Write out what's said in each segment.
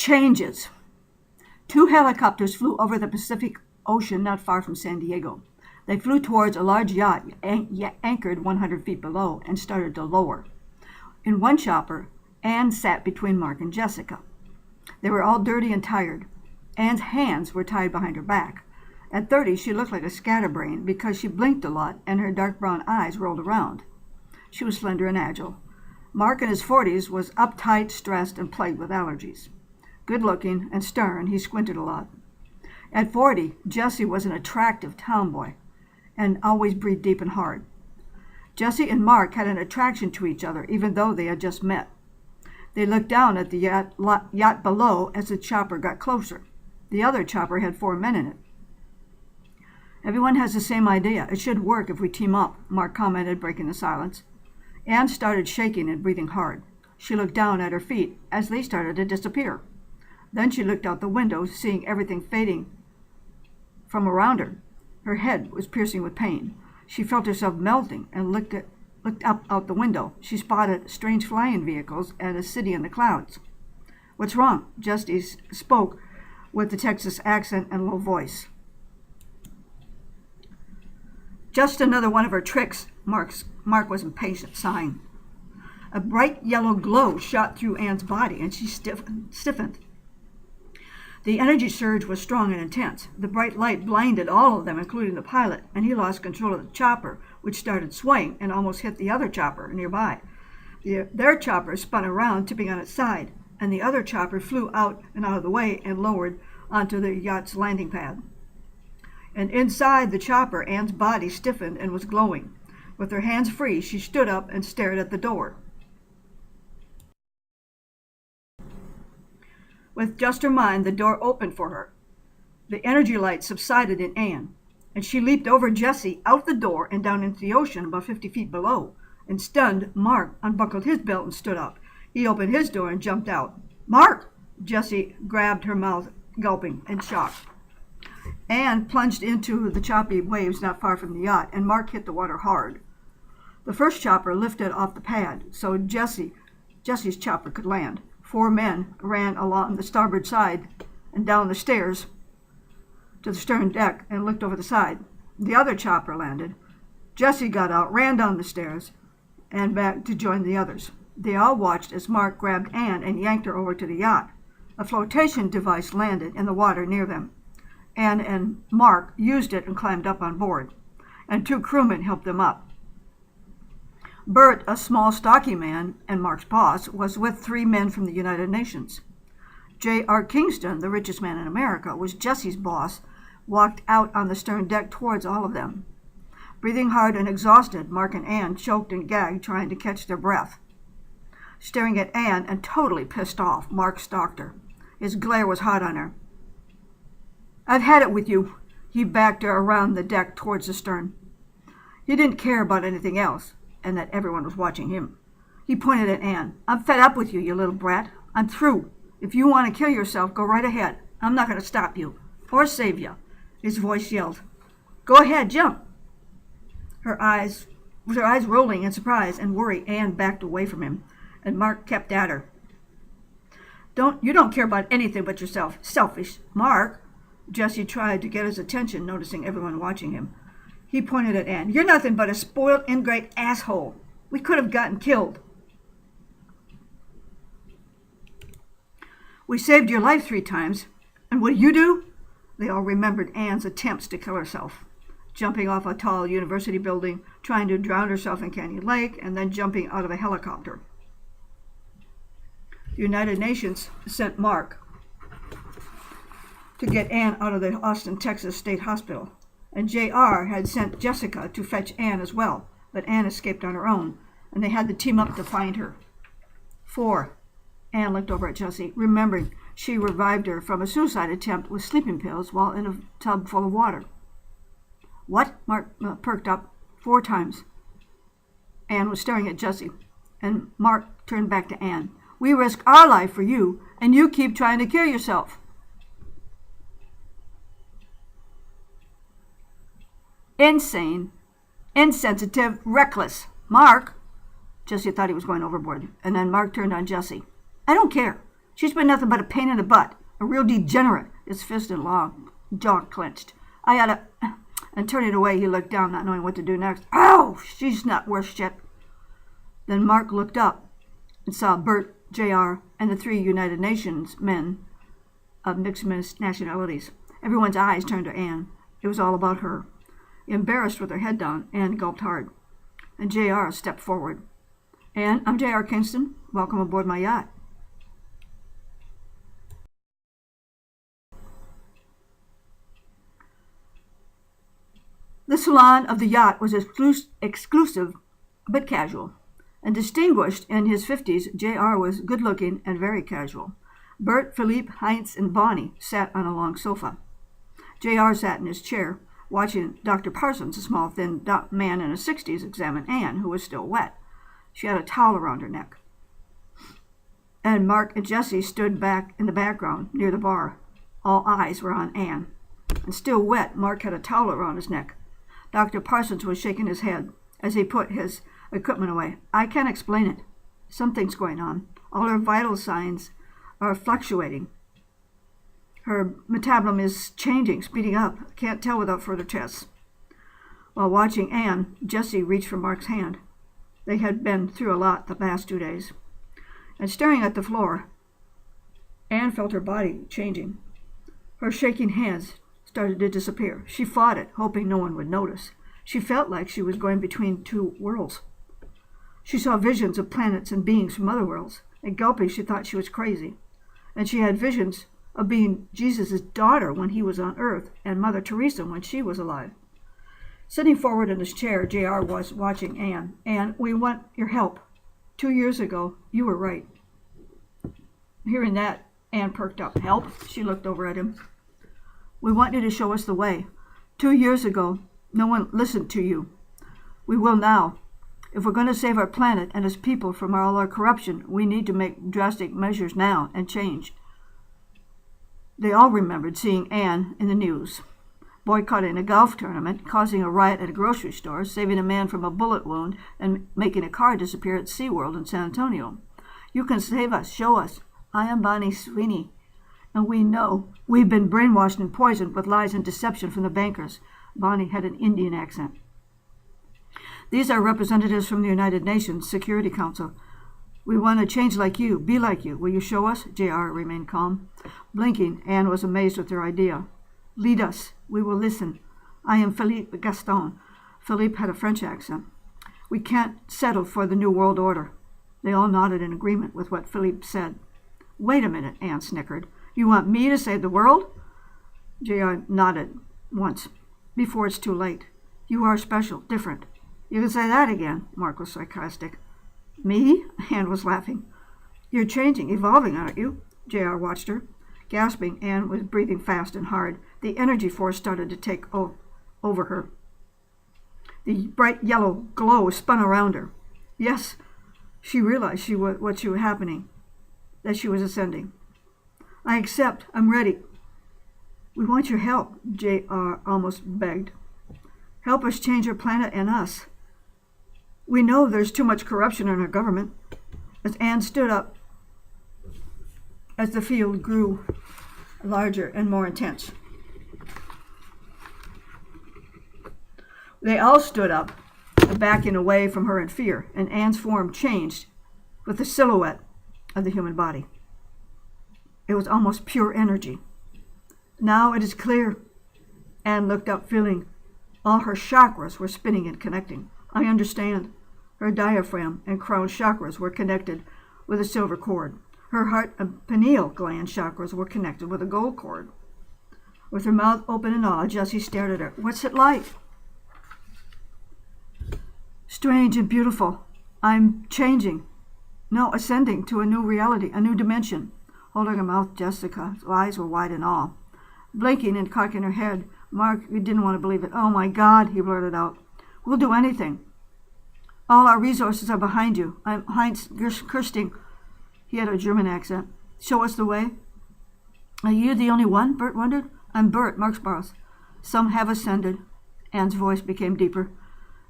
Changes. 2 helicopters flew over the Pacific Ocean not far from San Diego. They flew towards a large yacht anchored 100 feet below and started to lower. In one chopper, Anne sat between Mark and Jessica. They were all dirty and tired. Anne's hands were tied behind her back. At 30, she looked like a scatterbrain because she blinked a lot and her dark brown eyes rolled around. She was slender and agile. Mark in his 40s was uptight, stressed, and plagued with allergies. Good-looking and stern, he squinted a lot. At 40, Jesse was an attractive tomboy and always breathed deep and hard. Jesse and Mark had an attraction to each other, even though they had just met. They looked down at the yacht below as the chopper got closer. The other chopper had 4 men in it. Everyone has the same idea. It should work if we team up, Mark commented, breaking the silence. Anne started shaking and breathing hard. She looked down at her feet as they started to disappear. Then she looked out the window, seeing everything fading from around her. Her head was piercing with pain. She felt herself melting and looked up out the window. She spotted strange flying vehicles and a city in the clouds. "What's wrong?" Jesse spoke with the Texas accent and low voice. "Just another one of her tricks," Mark was impatient, sighing. A bright yellow glow shot through Anne's body, and she stiffened. The energy surge was strong and intense. The bright light blinded all of them, including the pilot, and he lost control of the chopper, which started swaying and almost hit the other chopper nearby. Their chopper spun around, tipping on its side, and the other chopper flew out of the way and lowered onto the yacht's landing pad. And inside the chopper, Anne's body stiffened and was glowing. With her hands free, she stood up and stared at the door. With just her mind, the door opened for her. The energy light subsided in Anne, and she leaped over Jesse, out the door, and down into the ocean about 50 feet below. And stunned, Mark unbuckled his belt and stood up. He opened his door and jumped out. "Mark!" Jesse grabbed her mouth, gulping in shock. Anne plunged into the choppy waves not far from the yacht, and Mark hit the water hard. The first chopper lifted off the pad, so Jesse's chopper could land. 4 men ran along the starboard side and down the stairs to the stern deck and looked over the side. The other chopper landed. Jesse got out, ran down the stairs, and back to join the others. They all watched as Mark grabbed Anne and yanked her over to the yacht. A flotation device landed in the water near them. Anne and Mark used it and climbed up on board, and 2 crewmen helped them up. Bert, a small, stocky man and Mark's boss, was with 3 men from the United Nations. J.R. Kingston, the richest man in America, was Jesse's boss, walked out on the stern deck towards all of them. Breathing hard and exhausted, Mark and Anne choked and gagged, trying to catch their breath. Staring at Anne and totally pissed off, Mark stalked her. His glare was hot on her. "I've had it with you." He backed her around the deck towards the stern. He didn't care about anything else, and that everyone was watching him. He pointed at Anne. "I'm fed up with you, you little brat. I'm through. If you want to kill yourself, go right ahead. I'm not going to stop you or save you." His voice yelled. "Go ahead, jump." With her eyes rolling in surprise and worry, Anne backed away from him, and Mark kept at her. You don't care about anything but yourself. Selfish." "Mark." Jesse tried to get his attention, noticing everyone watching him. He pointed at Anne. "You're nothing but a spoiled, ingrate asshole. We could have gotten killed. We saved your life 3 times. And what do you do?" They all remembered Anne's attempts to kill herself. Jumping off a tall university building, trying to drown herself in Canyon Lake, and then jumping out of a helicopter. The United Nations sent Mark to get Anne out of the Austin, Texas State Hospital. And J.R. had sent Jessica to fetch Anne as well, but Anne escaped on her own, and they had to team up to find her. 4. Anne looked over at Jesse, remembering she revived her from a suicide attempt with sleeping pills while in a tub full of water. "What?" Mark perked up. 4 times. Anne was staring at Jesse, and Mark turned back to Anne. "We risk our life for you, and you keep trying to kill yourself." "Insane, insensitive, reckless. Mark." Jesse thought he was going overboard, and then Mark turned on Jesse. "I don't care. She's been nothing but a pain in the butt, a real degenerate, his fist and long jaw clenched. I oughta... And turning away, he looked down, not knowing what to do next. Ow! She's not worth shit. Then Mark looked up and saw Bert, J.R., and the 3 United Nations men of mixed nationalities. Everyone's eyes turned to Anne. It was all about her. Embarrassed with her head down, Anne gulped hard. And J.R. stepped forward. Anne, I'm J.R. Kingston. Welcome aboard my yacht. The salon of the yacht was exclusive but casual. And distinguished in his 50s, J.R. was good-looking and very casual. Bert, Philippe, Heinz, and Bonnie sat on a long sofa. J.R. sat in his chair, watching Dr. Parsons, a small, thin man in his 60s, examine Anne, who was still wet. She had a towel around her neck. And Mark and Jessie stood back in the background near the bar. All eyes were on Anne. And still wet, Mark had a towel around his neck. Dr. Parsons was shaking his head as he put his equipment away. I can't explain it. Something's going on. All her vital signs are fluctuating. Her metabolism is changing, speeding up. Can't tell without further tests. While watching Anne, Jessie reached for Mark's hand. They had been through a lot the past 2 days. And staring at the floor, Anne felt her body changing. Her shaking hands started to disappear. She fought it, hoping no one would notice. She felt like she was going between 2 worlds. She saw visions of planets and beings from other worlds. And gulping, she thought she was crazy. And she had visions of being Jesus' daughter when he was on Earth and Mother Teresa when she was alive. Sitting forward in his chair, J.R. was watching Anne. Anne, we want your help. 2 years ago, you were right. Hearing that, Anne perked up. Help? She looked over at him. We want you to show us the way. 2 years ago, no one listened to you. We will now. If we're going to save our planet and its people from all our corruption, we need to make drastic measures now and change. They all remembered seeing Anne in the news, boycotting a golf tournament, causing a riot at a grocery store, saving a man from a bullet wound, and making a car disappear at SeaWorld in San Antonio. You can save us. Show us. I am Bonnie Sweeney. And we know we've been brainwashed and poisoned with lies and deception from the bankers. Bonnie had an Indian accent. These are representatives from the United Nations Security Council. We want to change like you, be like you. Will you show us? J.R. remained calm. Blinking, Anne was amazed with their idea. Lead us. We will listen. I am Philippe Gaston. Philippe had a French accent. We can't settle for the New World Order. They all nodded in agreement with what Philippe said. Wait a minute, Anne snickered. You want me to save the world? J.R. nodded once. Before it's too late. You are special, different. You can say that again, Mark was sarcastic. Me? Anne was laughing. You're changing, evolving, aren't you? J.R. watched her. Gasping, Anne was breathing fast and hard. The energy force started to take over her. The bright yellow glow spun around her. Yes, she realized what was happening, that she was ascending. I accept. I'm ready. We want your help, J.R. almost begged. Help us change our planet and us. We know there's too much corruption in our government. As Anne stood up, as the field grew larger and more intense. They all stood up, backing away from her in fear, and Anne's form changed with the silhouette of the human body. It was almost pure energy. Now it is clear. Anne looked up, feeling all her chakras were spinning and connecting. I understand. Her diaphragm and crown chakras were connected with a silver cord. Her heart and pineal gland chakras were connected with a gold cord. With her mouth open in awe, Jessie stared at her. What's it like? Strange and beautiful. I'm changing. No, ascending to a new reality, a new dimension. Holding her mouth, Jessica's eyes were wide in awe. Blinking and cocking her head, Mark didn't want to believe it. Oh, my God, he blurted out. We'll do anything. All our resources are behind you. I'm Heinz Kirsting. He had a German accent. Show us the way. Are you the only one? Bert wondered. I'm Bert, Mark's boss. Some have ascended. Anne's voice became deeper.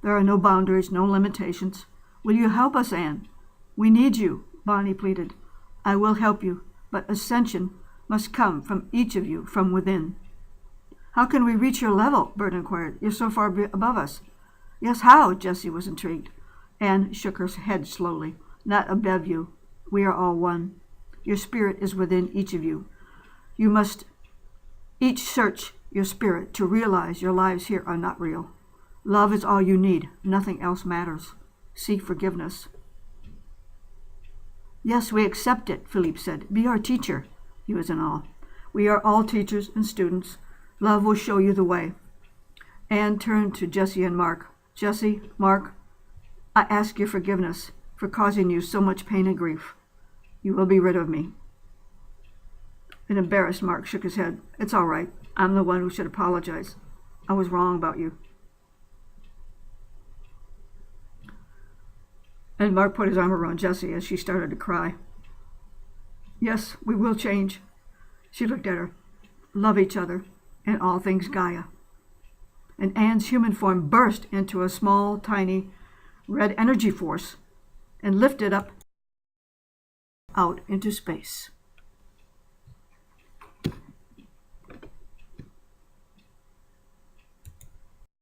There are no boundaries, no limitations. Will you help us, Anne? We need you, Bonnie pleaded. I will help you. but ascension must come from each of you from within. How can we reach your level? Bert inquired. You're so far above us. Yes, how? Jessie was intrigued. Anne shook her head slowly. Not above you. We are all one. Your spirit is within each of you. You must each search your spirit to realize your lives here are not real. Love is all you need. Nothing else matters. Seek forgiveness. Yes, we accept it, Philippe said. Be our teacher. He was in awe. We are all teachers and students. Love will show you the way. Anne turned to Jessie and Mark. Jessie, Mark, I ask your forgiveness for causing you so much pain and grief. You will be rid of me. An embarrassed Mark shook his head. It's all right. I'm the one who should apologize. I was wrong about you. And Mark put his arm around Jessie as she started to cry. Yes, we will change. She looked at her. Love each other and all things Gaia. And Anne's human form burst into a small, tiny, red energy force and lifted up out into space.